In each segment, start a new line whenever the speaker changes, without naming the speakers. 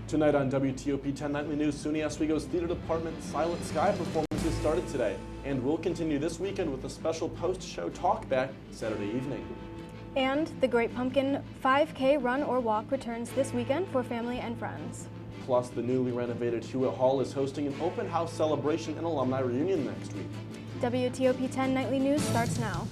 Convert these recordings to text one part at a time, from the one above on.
Tonight on WTOP-10 Nightly News, SUNY Oswego's Theater Department Silent Sky performances started today and will continue this weekend with a special post-show talkback Saturday evening.
And the Great Pumpkin 5K Run or Walk returns this weekend for family and friends.
Plus, the newly renovated Hewitt Hall is hosting an open house celebration and alumni reunion next week.
WTOP-10 Nightly News starts now.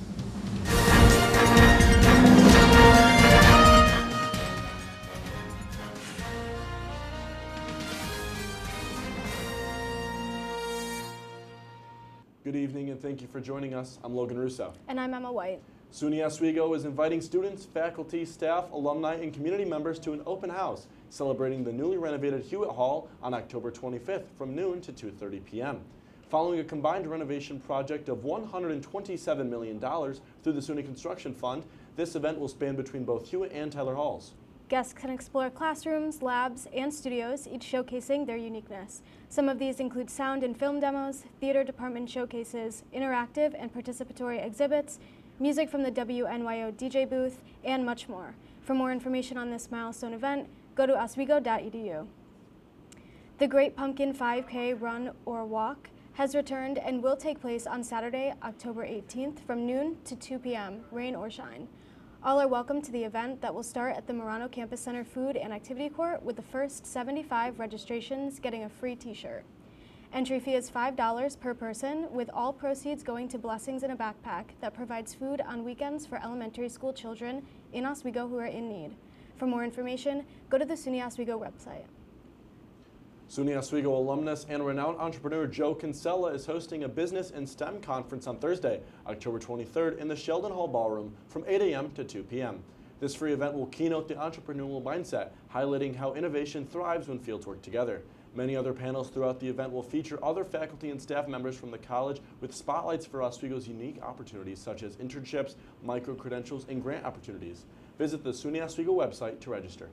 Good evening and thank you for joining us. I'm Logan Russo.
And I'm Emma White.
SUNY Oswego is inviting students, faculty, staff, alumni, and community members to an open house celebrating the newly renovated Hewitt Hall on October 25th from noon to 2:30 p.m. Following a combined renovation project of $127 million through the SUNY Construction Fund, this event will span between both Hewitt and Tyler Halls.
Guests can explore classrooms, labs, and studios, each showcasing their uniqueness. Some of these include sound and film demos, theater department showcases, interactive and participatory exhibits, music from the WNYO DJ booth, and much more. For more information on this milestone event, go to oswego.edu. The Great Pumpkin 5K Run or Walk has returned and will take place on Saturday, October 18th from noon to 2 p.m., rain or shine. All are welcome to the event that will start at the Marano Campus Center Food and Activity Court, with the first 75 registrations getting a free t-shirt. Entry fee is $5 per person, with all proceeds going to Blessings in a Backpack that provides food on weekends for elementary school children in Oswego who are in need. For more information, go to the SUNY Oswego website.
SUNY Oswego alumnus and renowned entrepreneur Joe Kinsella is hosting a Business and STEM conference on Thursday, October 23rd in the Sheldon Hall Ballroom from 8 a.m. to 2 p.m. This free event will keynote the entrepreneurial mindset, highlighting how innovation thrives when fields work together. Many other panels throughout the event will feature other faculty and staff members from the college with spotlights for Oswego's unique opportunities such as internships, micro-credentials, and grant opportunities. Visit the SUNY Oswego website to register.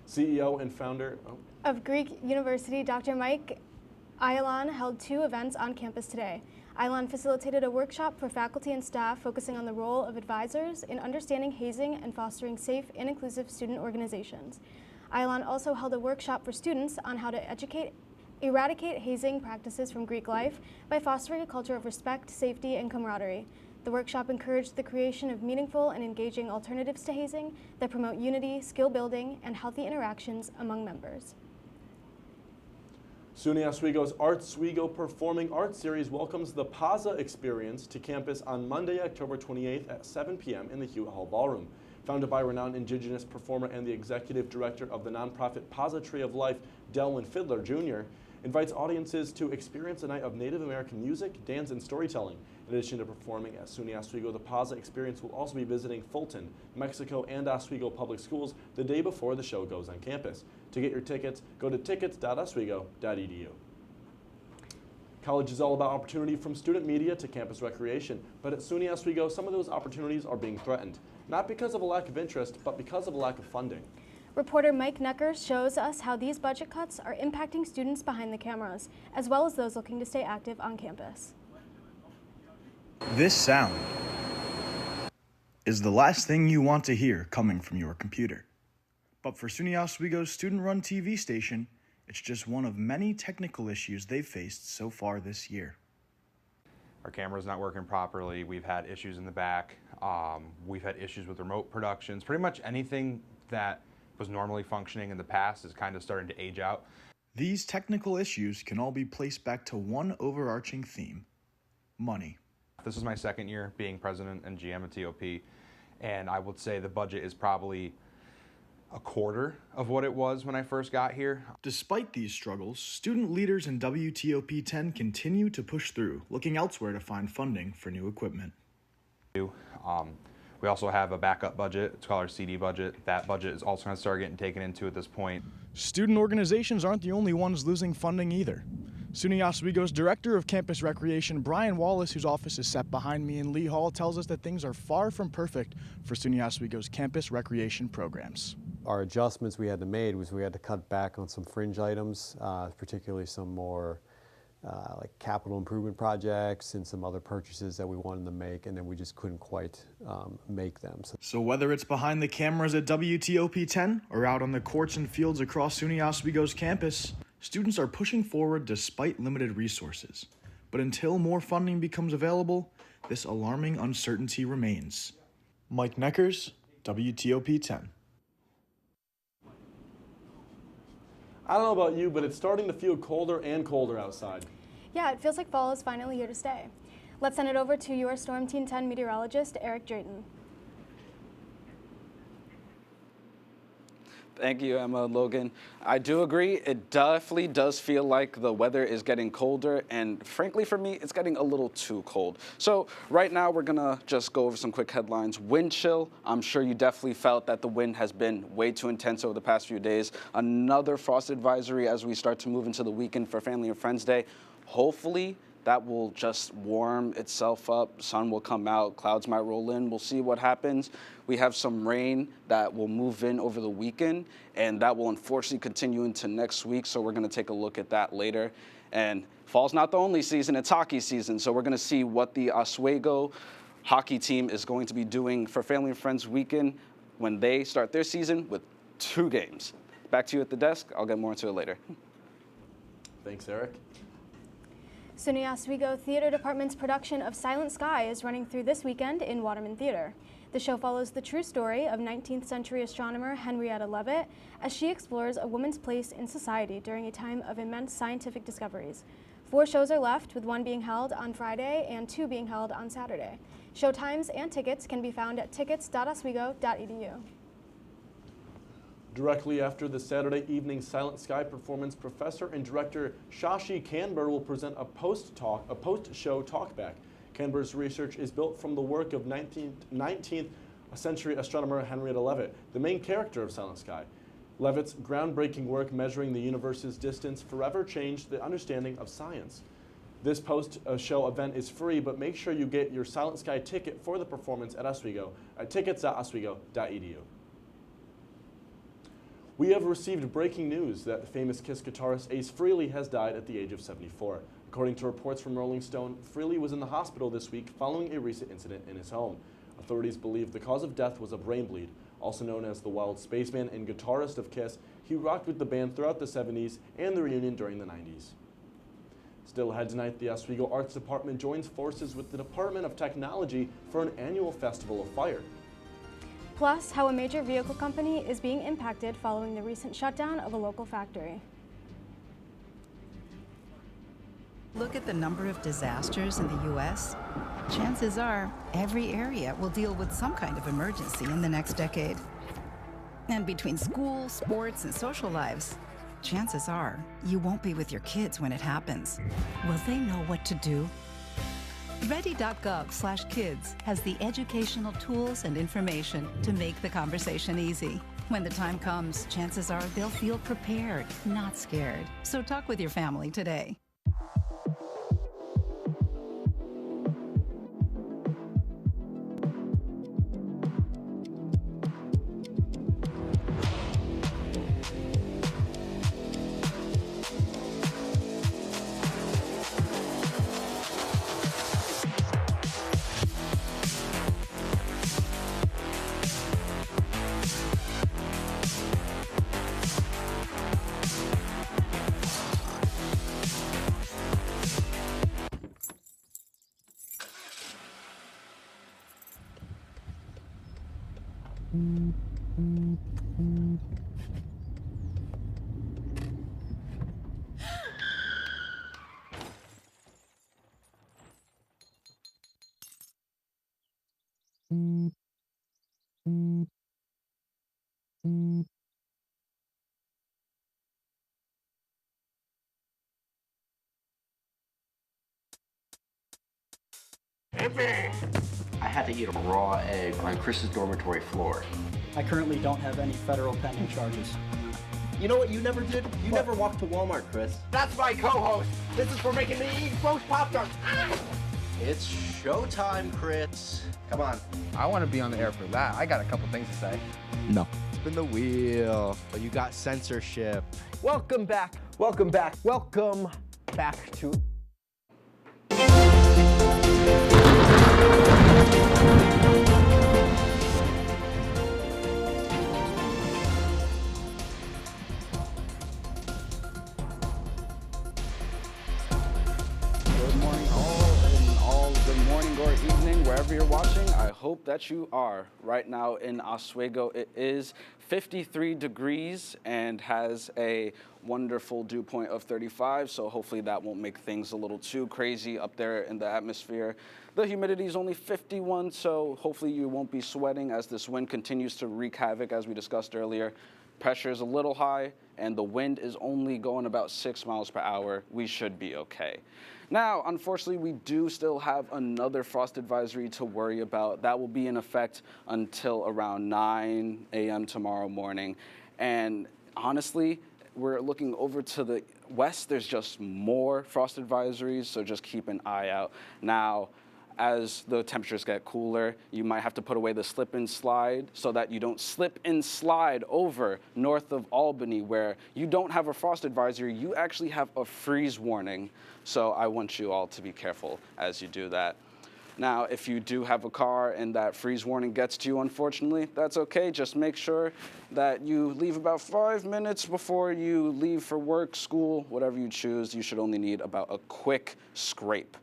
CEO and founder
of Greek University, Dr. Mike Ayalon held two events on campus today. Ayalon facilitated a workshop for faculty and staff focusing on the role of advisors in understanding hazing and fostering safe and inclusive student organizations. Ayalon also held a workshop for students on how to eradicate hazing practices from Greek life by fostering a culture of respect, safety, and camaraderie. The workshop encouraged the creation of meaningful and engaging alternatives to hazing that promote unity, skill building, and healthy interactions among members.
SUNY Oswego's Artswego Performing Arts Series welcomes the PAZA experience to campus on Monday, October 28th at 7 p.m. in the Hewitt Hall Ballroom. Founded by renowned Indigenous performer and the executive director of the nonprofit PAZA Tree of Life, Delwyn Fiddler Jr., invites audiences to experience a night of Native American music, dance, and storytelling. In addition to performing at SUNY Oswego, the PAZA experience will also be visiting Fulton, Mexico, and Oswego Public Schools the day before the show goes on campus. To get your tickets, go to tickets.oswego.edu. College is all about opportunity from student media to campus recreation, but at SUNY Oswego, some of those opportunities are being threatened. Not because of a lack of interest, but because of a lack of funding.
Reporter Mike Necker shows us how these budget cuts are impacting students behind the cameras, as well as those looking to stay active on campus.
This sound is the last thing you want to hear coming from your computer. But for SUNY Oswego's student-run TV station, it's just one of many technical issues they've faced so far this year.
Our camera's not working properly. We've had issues in the back. We've had issues with remote productions. Pretty much anything that was normally functioning in the past is kind of starting to age out.
These technical issues can all be placed back to one overarching theme: money.
This is my second year being president and GM at TOP, and I would say the budget is probably a quarter of what it was when I first got here.
Despite these struggles, student leaders in WTOP-10 continue to push through, looking elsewhere to find funding for new equipment.
We also have a backup budget. It's called our CD budget. That budget is also going to start getting taken into at this point.
Student organizations aren't the only ones losing funding either. SUNY Oswego's Director of Campus Recreation, Brian Wallace, whose office is set behind me in Lee Hall, tells us that things are far from perfect for SUNY Oswego's campus recreation programs.
Our adjustments we had to make was we had to cut back on some fringe items, particularly some more like capital improvement projects and some other purchases that we wanted to make, and then we just couldn't quite make them.
So whether it's behind the cameras at WTOP-10 or out on the courts and fields across SUNY Oswego's campus, students are pushing forward despite limited resources. But until more funding becomes available, this alarming uncertainty remains. Mike Neckers, WTOP-10.
I don't know about you, but it's starting to feel colder and colder outside.
Yeah, it feels like fall is finally here to stay. Let's send it over to your Storm Team 10 meteorologist, Eric Drayton.
Thank you, Emma, Logan. I do agree. It definitely does feel like the weather is getting colder, and frankly, for me, it's getting a little too cold. So right now, we're gonna just go over some quick headlines. Wind chill. I'm sure you definitely felt that the wind has been way too intense over the past few days. Another frost advisory as we start to move into the weekend for Family and Friends Day. Hopefully, that will just warm itself up. Sun will come out, clouds might roll in. We'll see what happens. We have some rain that will move in over the weekend, and that will unfortunately continue into next week, so we're gonna take a look at that later. And fall's not the only season, it's hockey season, so we're gonna see what the Oswego hockey team is going to be doing for Family and Friends weekend when they start their season with 2 games. Back to you at the desk. I'll get more into it later.
Thanks, Eric.
SUNY Oswego Theater Department's production of Silent Sky is running through this weekend in Waterman Theater. The show follows the true story of 19th century astronomer Henrietta Leavitt as she explores a woman's place in society during a time of immense scientific discoveries. 4 shows are left, with 1 being held on Friday and 2 being held on Saturday. Show times and tickets can be found at tickets.oswego.edu.
Directly after the Saturday evening Silent Sky performance, professor and director Shashi Kanber will present a post-show talkback. Kanber's research is built from the work of 19th century astronomer Henrietta Leavitt, the main character of Silent Sky. Leavitt's groundbreaking work measuring the universe's distance forever changed the understanding of science. This post-show event is free, but make sure you get your Silent Sky ticket for the performance at Oswego at tickets.oswego.edu. We have received breaking news that the famous KISS guitarist Ace Frehley has died at the age of 74. According to reports from Rolling Stone, Frehley was in the hospital this week following a recent incident in his home. Authorities believe the cause of death was a brain bleed. Also known as the Wild Spaceman and guitarist of KISS, he rocked with the band throughout the 70s and the reunion during the 90s. Still ahead tonight, the Oswego Arts Department joins forces with the Department of Technology for an annual Festival of Fire.
Plus, how a major vehicle company is being impacted following the recent shutdown of a local factory.
Look at the number of disasters in the U.S. Chances are every area will deal with some kind of emergency in the next decade. And between school, sports, and social lives, chances are you won't be with your kids when it happens. Will they know what to do? Ready.gov/kids has the educational tools and information to make the conversation easy. When the time comes, chances are they'll feel prepared, not scared. So talk with your family today.
I had to eat a raw egg on Chris's dormitory floor.
I currently don't have any federal pending charges.
You know what you never did? You never walked to Walmart, Chris. That's my co-host. This is for making me eat roast Pop-Tarts. It's showtime, Chris. Come on.
I want to be on the air for that. I got a couple things to say.
No. Spin the wheel. But you got censorship.
Welcome back. Welcome back. Welcome back to
wherever you're watching, I hope that you are. Right now in Oswego, it is 53 degrees and has a wonderful dew point of 35, so hopefully that won't make things a little too crazy up there in the atmosphere. The humidity is only 51, so hopefully you won't be sweating as this wind continues to wreak havoc, as we discussed earlier. Pressure is a little high, and the wind is only going about 6 miles per hour. We should be okay. Now, unfortunately, we do still have another frost advisory to worry about. That will be in effect until around 9 a.m. tomorrow morning. And honestly, we're looking over to the west. There's just more frost advisories, so just keep an eye out. Now, as the temperatures get cooler, you might have to put away the slip and slide so that you don't slip and slide over north of Albany, where you don't have a frost advisory, you actually have a freeze warning. So I want you all to be careful as you do that. Now, if you do have a car and that freeze warning gets to you, unfortunately, that's okay. Just make sure that you leave about 5 minutes before you leave for work, school, whatever you choose. You should only need about a quick scrape.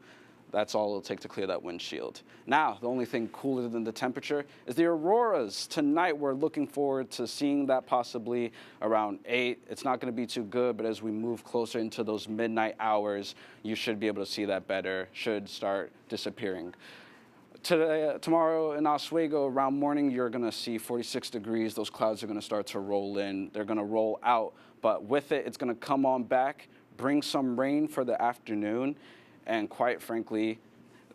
That's all it'll take to clear that windshield. Now, the only thing cooler than the temperature is the auroras. Tonight, we're looking forward to seeing that possibly around 8. It's not going to be too good, but as we move closer into those midnight hours, you should be able to see that better, should start disappearing. Tomorrow in Oswego, around morning, you're going to see 46 degrees. Those clouds are going to start to roll in. They're going to roll out, but with it, it's going to come on back, bring some rain for the afternoon. And quite frankly,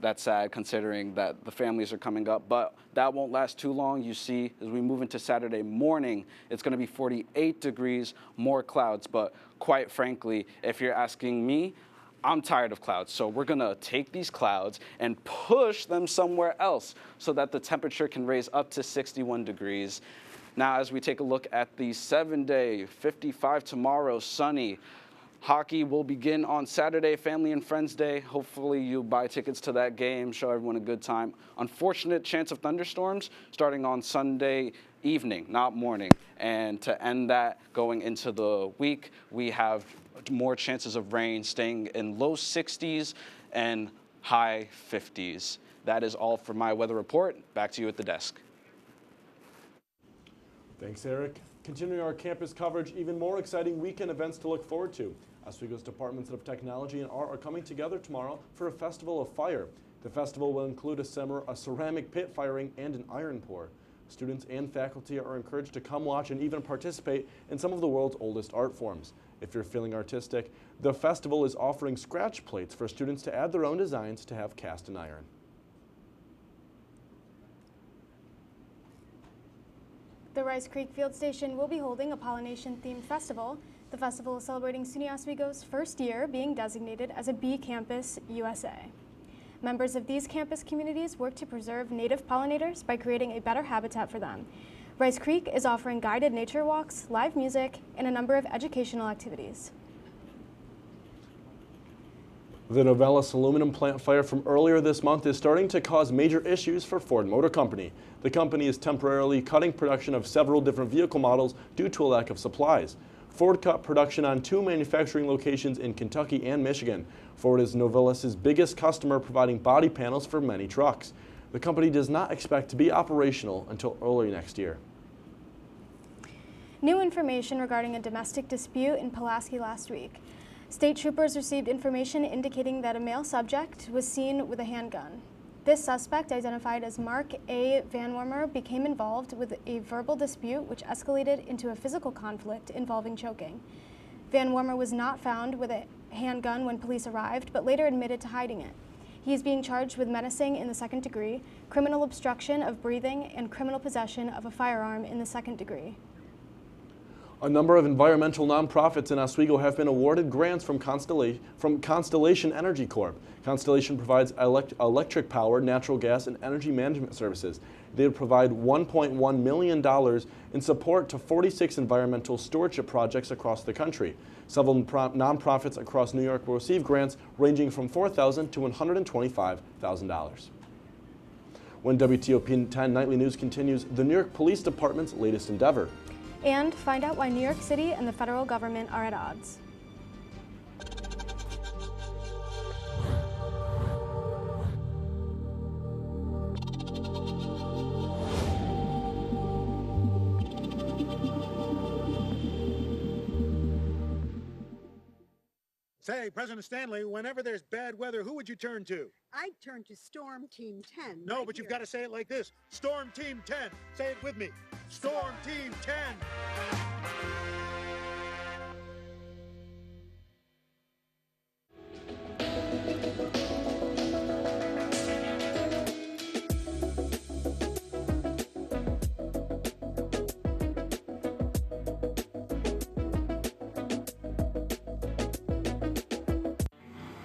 that's sad considering that the families are coming up, but that won't last too long. You see, as we move into Saturday morning, it's going to be 48 degrees, more clouds. But quite frankly, if you're asking me, I'm tired of clouds. So we're going to take these clouds and push them somewhere else so that the temperature can raise up to 61 degrees. Now, as we take a look at the 7-day, 55 tomorrow, sunny. Hockey will begin on Saturday, Family and Friends Day. Hopefully you buy tickets to that game, show everyone a good time. Unfortunate chance of thunderstorms starting on Sunday evening, not morning. And to end that, going into the week, we have more chances of rain staying in low 60s and high 50s. That is all for my weather report. Back to you at the desk.
Thanks, Eric. Continuing our campus coverage, even more exciting weekend events to look forward to. Oswego's Departments of Technology and Art are coming together tomorrow for a festival of fire. The festival will include a ceramic pit firing and an iron pour. Students and faculty are encouraged to come watch and even participate in some of the world's oldest art forms. If you're feeling artistic, the festival is offering scratch plates for students to add their own designs to have cast in iron.
The Rice Creek Field Station will be holding a pollination-themed festival. The festival is celebrating SUNY Oswego's first year being designated as a Bee Campus USA. Members of these campus communities work to preserve native pollinators by creating a better habitat for them. Rice Creek is offering guided nature walks, live music, and a number of educational activities.
The Novelis aluminum plant fire from earlier this month is starting to cause major issues for Ford Motor Company. The company is temporarily cutting production of several different vehicle models due to a lack of supplies. Ford cut production on 2 manufacturing locations in Kentucky and Michigan. Ford is Novelis' biggest customer, providing body panels for many trucks. The company does not expect to be operational until early next year.
New information regarding a domestic dispute in Pulaski last week. State troopers received information indicating that a male subject was seen with a handgun. This suspect, identified as Mark A. Van Wormer, became involved with a verbal dispute which escalated into a physical conflict involving choking. Van Wormer was not found with a handgun when police arrived, but later admitted to hiding it. He is being charged with menacing in the 2nd degree, criminal obstruction of breathing, and criminal possession of a firearm in the 2nd degree.
A number of environmental nonprofits in Oswego have been awarded grants from Constellation Energy Corp. Constellation provides electric power, natural gas, and energy management services. They provide $1.1 million in support to 46 environmental stewardship projects across the country. Several nonprofits across New York will receive grants ranging from $4,000 to $125,000. When WTOP-10 Nightly News continues, the New York Police Department's latest endeavor.
And find out why New York City and the federal government are at odds.
Say, President Stanley, whenever there's bad weather, who would you turn to?
I'd turn to Storm Team 10.
No,
right
but you've
here.
got to say it like this. Storm Team 10. Say it with me. Storm Team 10.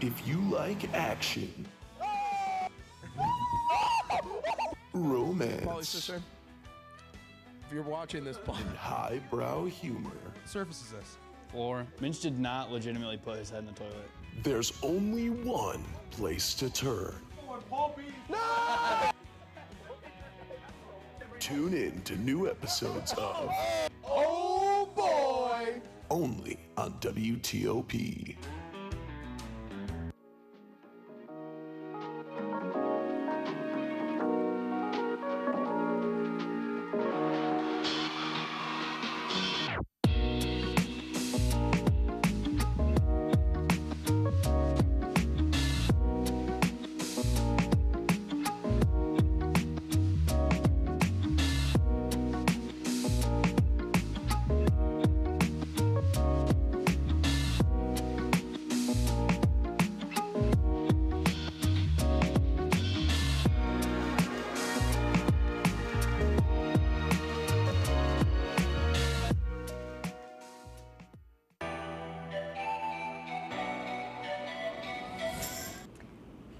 If you like action, romance,
If you're watching this,
and highbrow humor,
surface is this.
Floor. Minch did not legitimately put his head in the toilet.
there's only one place to turn. Tune in to new episodes of
Oh boy!
only on WTOP.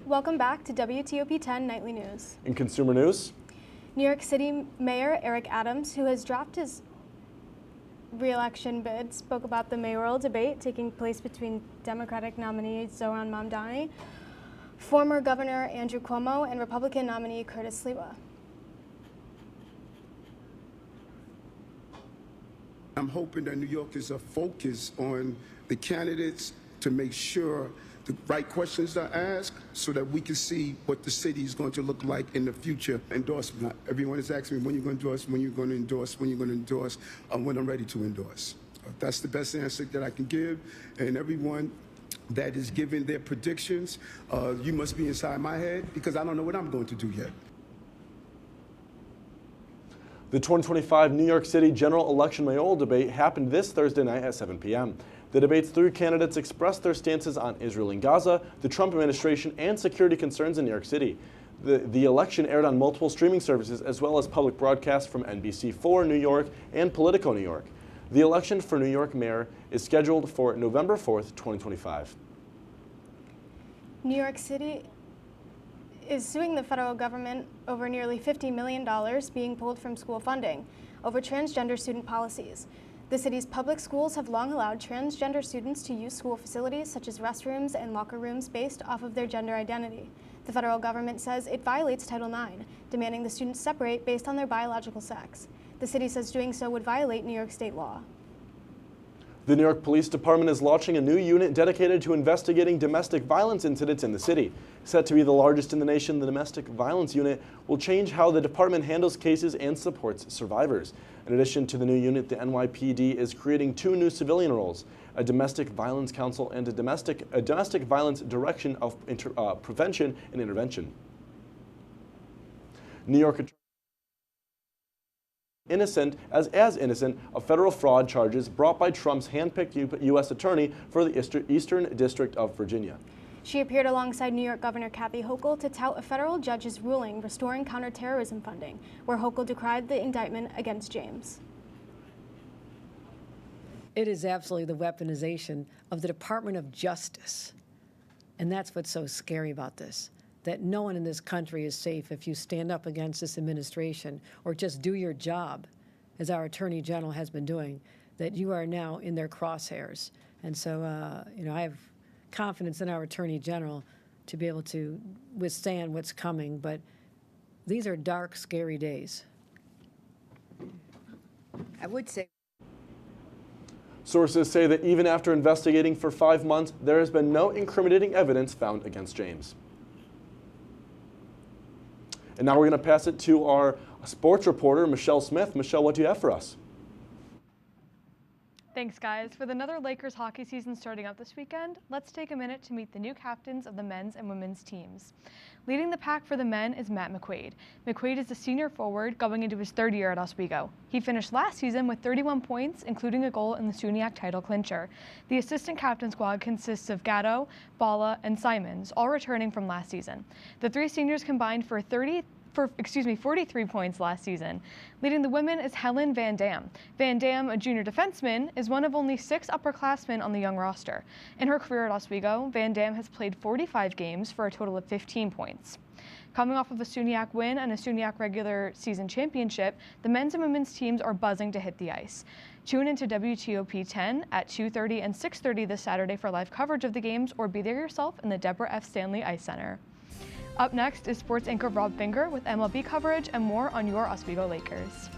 Welcome back to WTOP-10 Nightly News.
In consumer news,
New York City Mayor Eric Adams, who has dropped his re-election bid, spoke about the mayoral debate taking place between Democratic nominee Zohran Mamdani, former Governor Andrew Cuomo, and Republican nominee Curtis Sliwa.
I'm hoping that New Yorkers are focused on the candidates to make sure the right questions are asked so that we can see what the city is going to look like in the future. Endorsement. Everyone is asking me when you're going to endorse, when you're going to endorse, when you're going to endorse, when I'm ready to endorse. That's the best answer that I can give. And everyone that is giving their predictions, you must be inside my head because I don't know what I'm going to do yet.
the 2025 New York City general election mayoral debate happened this Thursday night at 7 p.m. The debate's three candidates expressed their stances on Israel and Gaza, the Trump administration, and security concerns in New York City. The election aired on multiple streaming services as well as public broadcasts from NBC4 New York and Politico New York. The election for New York mayor is scheduled for November 4th, 2025.
New York City is suing the federal government over nearly $50 million being pulled from school funding over transgender student policies. The city's public schools have long allowed transgender students to use school facilities such as restrooms and locker rooms based off of their gender identity. The federal government says it violates Title IX, demanding the students separate based on their biological sex. The city says doing so would violate New York state law.
The New York Police Department is launching a new unit dedicated to investigating domestic violence incidents in the city. Set to be the largest in the nation, the Domestic Violence Unit will change how the department handles cases and supports survivors. In addition to the new unit, the NYPD is creating two new civilian roles, a Domestic Violence Council and a domestic Violence Direction of Prevention and Intervention. New York innocent as innocent of federal fraud charges brought by Trump's handpicked U.S. attorney for the Eastern District of Virginia.
She appeared alongside New York Governor Kathy Hochul to tout a federal judge's ruling restoring counterterrorism funding, where Hochul decried the indictment against James.
It is absolutely the weaponization of the Department of Justice. And that's what's so scary about this, that no one in this country is safe if you stand up against this administration or just do your job, as our Attorney General has been doing, that you are now in their crosshairs. And so, I have confidence in our Attorney General to be able to withstand what's coming, but these are dark, scary days.
I would say.
Sources say that even after investigating for 5 months, there has been no incriminating evidence found against James. And now we're going to pass it to our sports reporter, Michelle Smith. Michelle, what do you have for us?
Thanks, guys. With another Lakers hockey season starting up this weekend, let's take a minute to meet the new captains of the men's and women's teams. Leading the pack for the men is Matt McQuaid. McQuaid is a senior forward going into his third year at Oswego. He finished last season with 31 points, including a goal in the SUNYAC title clincher. The assistant captain squad consists of Gatto, Bala, and Simons, all returning from last season. The three seniors combined for 43 points last season. Leading the women is Helen Van Dam. Van Dam, a junior defenseman, is one of only 6 upperclassmen on the young roster. In her career at Oswego, Van Dam has played 45 games for a total of 15 points. Coming off of a SUNYAC win and a SUNYAC regular season championship, the men's and women's teams are buzzing to hit the ice. Tune into WTOP-10 at 2:30 and 6:30 this Saturday for live coverage of the games, or be there yourself in the Deborah F. Stanley Ice Center. Up next is sports anchor Rob Finger with MLB coverage and more on your Oswego Lakers.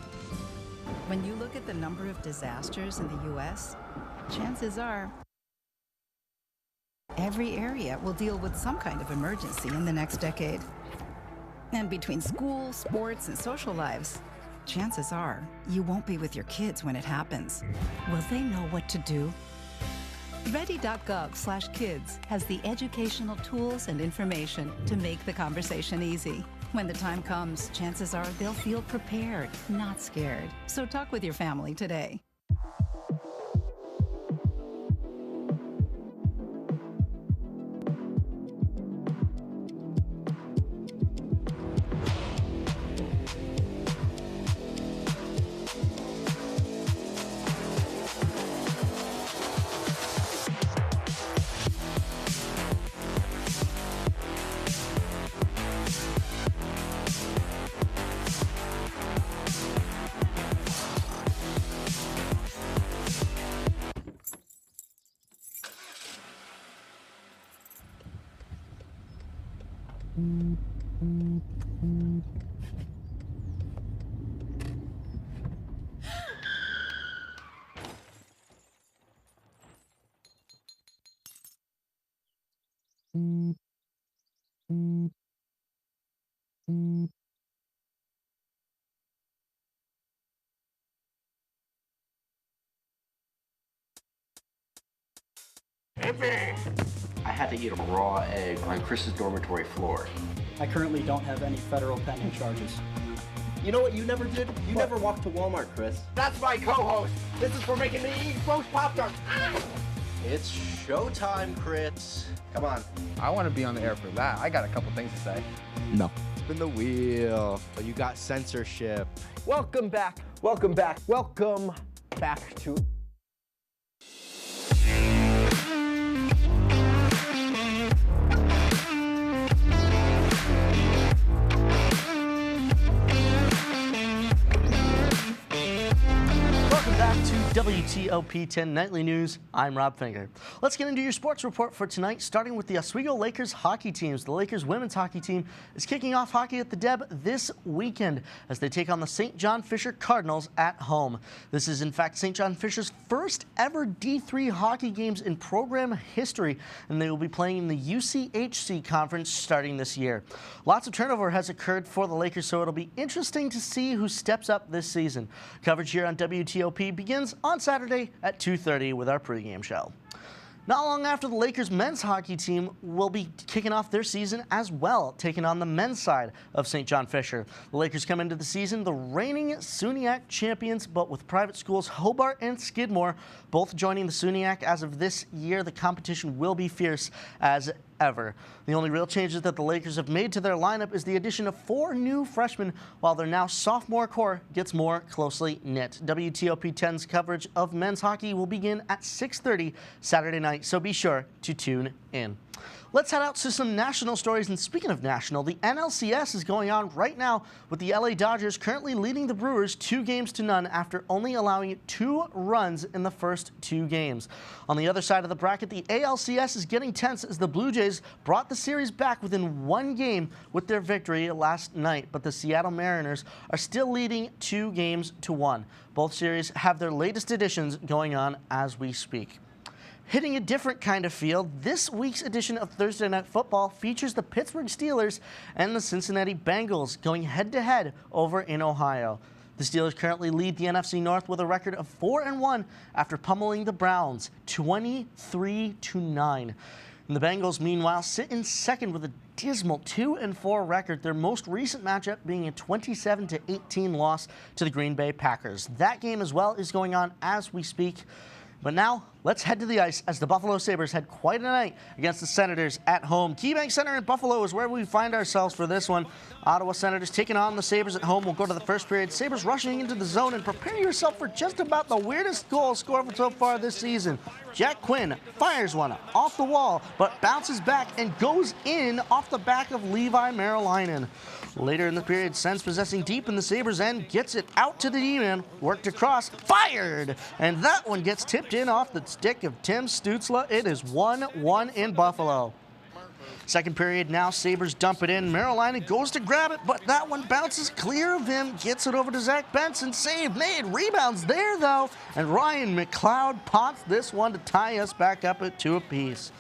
When you look at the number of disasters in the U.S., chances are every area will deal with some kind of emergency in the next decade. And between school, sports, and social lives, chances are you won't be with your kids when it happens. Will they know what to do? Ready.gov/kids has the educational tools and information to make the conversation easy. When the time comes, chances are they'll feel prepared, not scared. So talk with your family today.
I had to eat a raw egg on Chris's dormitory floor.
I currently don't have any federal pending charges.
You know what you never did? You never walked to Walmart, Chris.
That's my co-host. This is for making me eat roast Pop-Tarts.
It's showtime, Chris. Come on.
I want to be on the air for that. I got a couple things to say. No. Spin the wheel. But you got censorship.
Welcome back. Welcome back. Welcome back to...
WTOP-10 Nightly News, I'm Rob Finger. Let's get into your sports report for tonight, starting with the Oswego Lakers hockey teams. The Lakers women's hockey team is kicking off hockey at the Deb this weekend as they take on the St. John Fisher Cardinals at home. This is, in fact, St. John Fisher's first ever D3 hockey games in program history, and they will be playing in the UCHC conference starting this year. Lots of turnover has occurred for the Lakers, so it'll be interesting to see who steps up this season. Coverage here on WTOP begins on Saturday at 2:30 with our pregame show. Not long after, the Lakers men's hockey team will be kicking off their season as well, taking on the men's side of St. John Fisher. The Lakers come into the season the reigning SUNYAC champions, but with private schools Hobart and Skidmore both joining the SUNYAC as of this year, the competition will be fierce as ever. The only real changes that the Lakers have made to their lineup is the addition of 4 new freshmen, while their now sophomore core gets more closely knit. WTOP-10's coverage of men's hockey will begin at 6:30 Saturday night, so be sure to tune in. Let's head out to some national stories. And speaking of national, the NLCS is going on right now with the LA Dodgers currently leading the Brewers 2-0 after only allowing 2 runs in the first 2 games. On the other side of the bracket, the ALCS is getting tense as the Blue Jays brought the series back within 1 game with their victory last night. But the Seattle Mariners are still leading 2-1. Both series have their latest editions going on as we speak. Hitting a different kind of field, this week's edition of Thursday Night Football features the Pittsburgh Steelers and the Cincinnati Bengals going head-to-head over in Ohio. The Steelers currently lead the NFC North with a record of 4-1 after pummeling the Browns 23-9. And the Bengals, meanwhile, sit in second with a dismal 2-4 record, their most recent matchup being a 27-18 loss to the Green Bay Packers. That game as well is going on as we speak. But now, let's head to the ice as the Buffalo Sabres had quite a night against the Senators at home. KeyBank Center in Buffalo is where we find ourselves for this one. Ottawa Senators taking on the Sabres at home. We'll go to the first period. Sabres rushing into the zone, and prepare yourself for just about the weirdest goal scored so far this season. Jack Quinn fires one off the wall, but bounces back and goes in off the back of Levi Merrilainen. Later in the period, Sens possessing deep in the Sabres end, gets it out to the D-man, worked across, fired! And that one gets tipped in off the stick of Tim Stützle. It is 1-1 in Buffalo. Second period now, Sabres dump it in. Merrilainen goes to grab it, but that one bounces clear of him, gets it over to Zach Benson. Save made, rebounds there though, and Ryan McLeod pots this one to tie us back up at 2 apiece.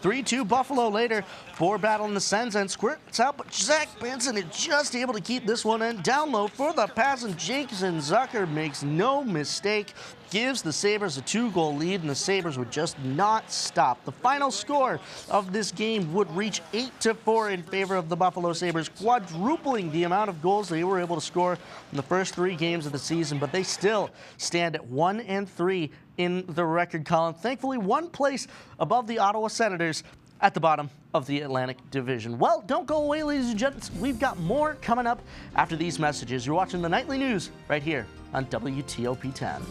3-2 Buffalo later. Boar battle in the Sens and squirts out, but Zach Benson is just able to keep this one in. Down low for the pass, and Jason Zucker makes no mistake. Gives the Sabres a 2-goal lead, and the Sabres would just not stop. The final score of this game would reach 8-4 in favor of the Buffalo Sabres, quadrupling the amount of goals they were able to score in the first 3 games of the season, but they still stand at 1-3 in the record column. Thankfully, one place above the Ottawa Senators at the bottom of the Atlantic Division. Well, don't go away, ladies and gents. We've got more coming up after these messages. You're watching the Nightly News right here on WTOP-10.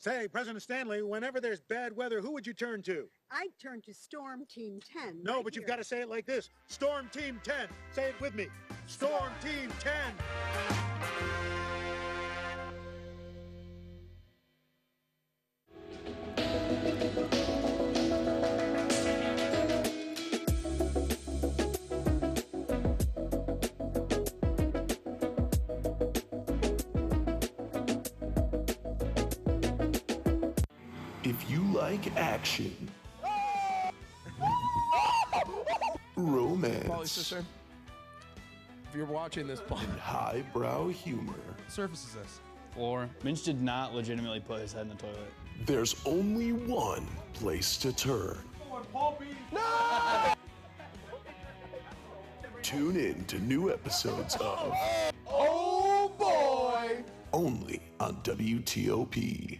Say, President Stanley, whenever there's bad weather, who would you turn to?
I'd turn to Storm Team 10.
No,
right
but you've
here.
got to say it like this. Storm Team 10. Say it with me. Storm Team 10.
If you like action, romance,
If you're watching this,
and highbrow humor,
Surface is this? Floor. Minch did not legitimately put his head in the toilet.
there's only one place to turn.
No!
Tune in to new episodes of
Oh boy!
only on WTOP.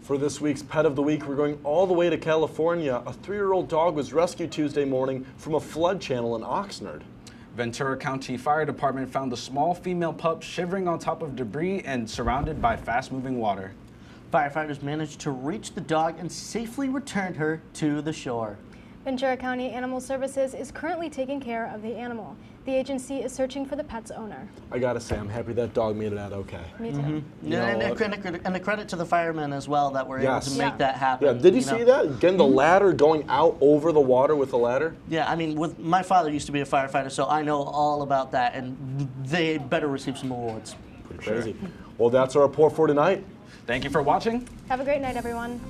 For this week's Pet of the Week, we're going all the way to California. A 3-year-old dog was rescued Tuesday morning from a flood channel in Oxnard.
Ventura County Fire Department found the small female pup shivering on top of debris and surrounded by fast-moving water.
Firefighters managed to reach the dog and safely returned her to the shore.
Ventura County Animal Services is currently taking care of the animal. The agency is searching for the pet's owner.
I gotta say, I'm happy that dog made it out okay.
Me too.
Mm-hmm. And a credit to the firemen as well that were able to make that happen.
Yeah, did you see that? Getting the ladder, going out over the water with the ladder?
Yeah, I mean, my father used to be a firefighter, so I know all about that, and they better receive some awards.
Pretty crazy. Well, that's our report for tonight.
Thank you for watching.
Have a great night, everyone.